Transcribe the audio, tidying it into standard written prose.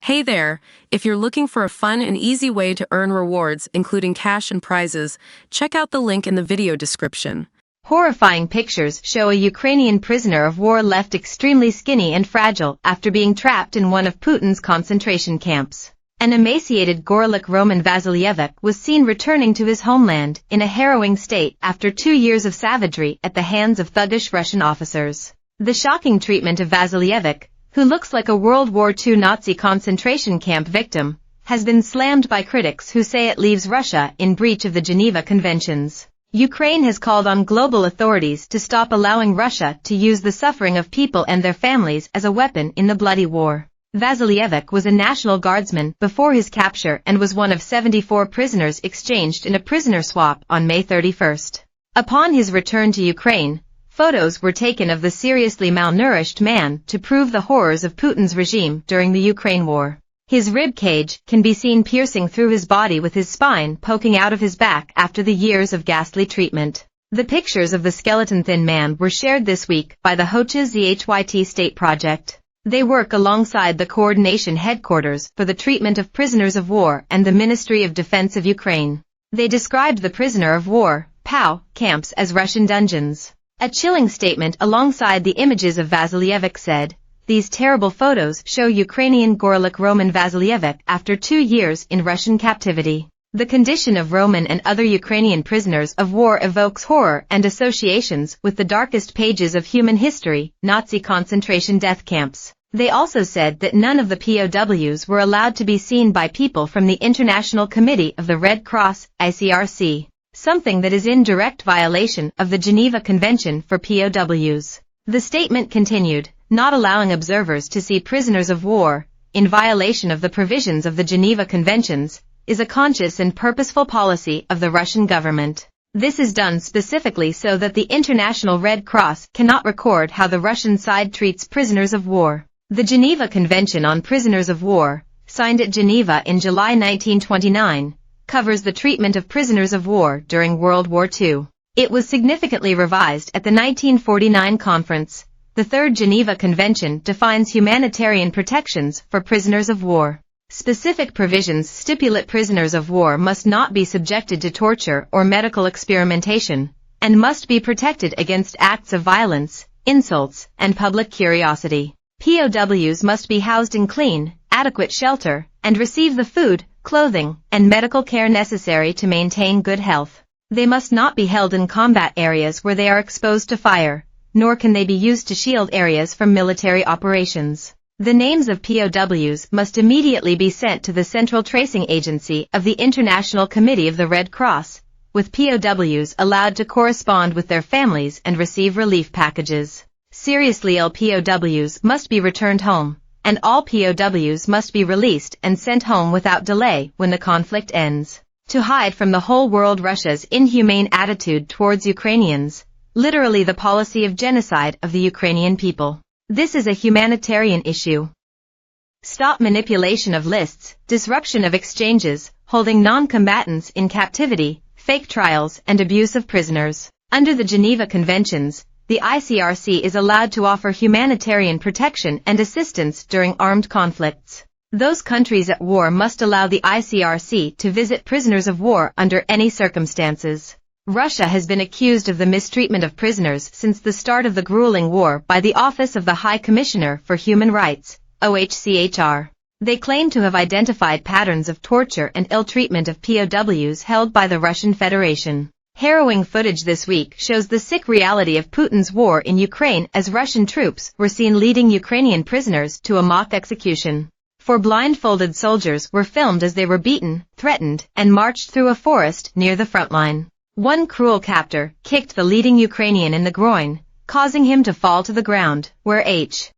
Hey there! If you're looking for a fun and easy way to earn rewards, including cash and prizes, check out the link in the video description. Horrifying pictures show a Ukrainian prisoner of war left extremely skinny and fragile after being trapped in one of Putin's concentration camps. An emaciated Gorlik Roman Vasilyevic was seen returning to his homeland in a harrowing state after 2 years of savagery at the hands of thuggish Russian officers. The shocking treatment of Vasilyevic, who looks like a World War II Nazi concentration camp victim, has been slammed by critics who say it leaves Russia in breach of the Geneva Conventions. Ukraine has called on global authorities to stop allowing Russia to use the suffering of people and their families as a weapon in the bloody war. Vasilyevic was a National Guardsman before his capture and was one of 74 prisoners exchanged in a prisoner swap on May 31. Upon his return to Ukraine, photos were taken of the seriously malnourished man to prove the horrors of Putin's regime during the Ukraine war. His rib cage can be seen piercing through his body with his spine poking out of his back after the years of ghastly treatment. The pictures of the skeleton-thin man were shared this week by the Hocha Zhyt State Project. They work alongside the Coordination Headquarters for the Treatment of Prisoners of War and the Ministry of Defense of Ukraine. They described the prisoner of war, POW, camps as Russian dungeons. A chilling statement alongside the images of Vasilyevic said, "These terrible photos show Ukrainian Gorlik Roman Vasilyevic after 2 years in Russian captivity. The condition of Roman and other Ukrainian prisoners of war evokes horror and associations with the darkest pages of human history, Nazi concentration death camps." They also said that none of the POWs were allowed to be seen by people from the International Committee of the Red Cross, ICRC. Something that is in direct violation of the Geneva Convention for POWs. The statement continued, "Not allowing observers to see prisoners of war, in violation of the provisions of the Geneva Conventions, is a conscious and purposeful policy of the Russian government. This is done specifically so that the International Red Cross cannot record how the Russian side treats prisoners of war." The Geneva Convention on Prisoners of War, signed at Geneva in July 1929, covers the treatment of prisoners of war during World War II. It was significantly revised at the 1949 conference. The Third Geneva Convention defines humanitarian protections for prisoners of war. Specific provisions stipulate prisoners of war must not be subjected to torture or medical experimentation, and must be protected against acts of violence, insults, and public curiosity. POWs must be housed in clean, adequate shelter, and receive the food, clothing, and medical care necessary to maintain good health. They must not be held in combat areas where they are exposed to fire, nor can they be used to shield areas from military operations. The names of POWs must immediately be sent to the Central Tracing Agency of the International Committee of the Red Cross, with POWs allowed to correspond with their families and receive relief packages. Seriously ill POWs must be returned home, and all POWs must be released and sent home without delay when the conflict ends. To hide from the whole world Russia's inhumane attitude towards Ukrainians, literally the policy of genocide of the Ukrainian people. This is a humanitarian issue. Stop manipulation of lists, disruption of exchanges, holding non-combatants in captivity, fake trials, and abuse of prisoners. Under the Geneva Conventions, the ICRC is allowed to offer humanitarian protection and assistance during armed conflicts. Those countries at war must allow the ICRC to visit prisoners of war under any circumstances. Russia has been accused of the mistreatment of prisoners since the start of the grueling war by the Office of the High Commissioner for Human Rights, OHCHR. They claim to have identified patterns of torture and ill-treatment of POWs held by the Russian Federation. Harrowing footage this week shows the sick reality of Putin's war in Ukraine as Russian troops were seen leading Ukrainian prisoners to a mock execution. 4 blindfolded soldiers were filmed as they were beaten, threatened, and marched through a forest near the front line. One cruel captor kicked the leading Ukrainian in the groin, causing him to fall to the ground, where H.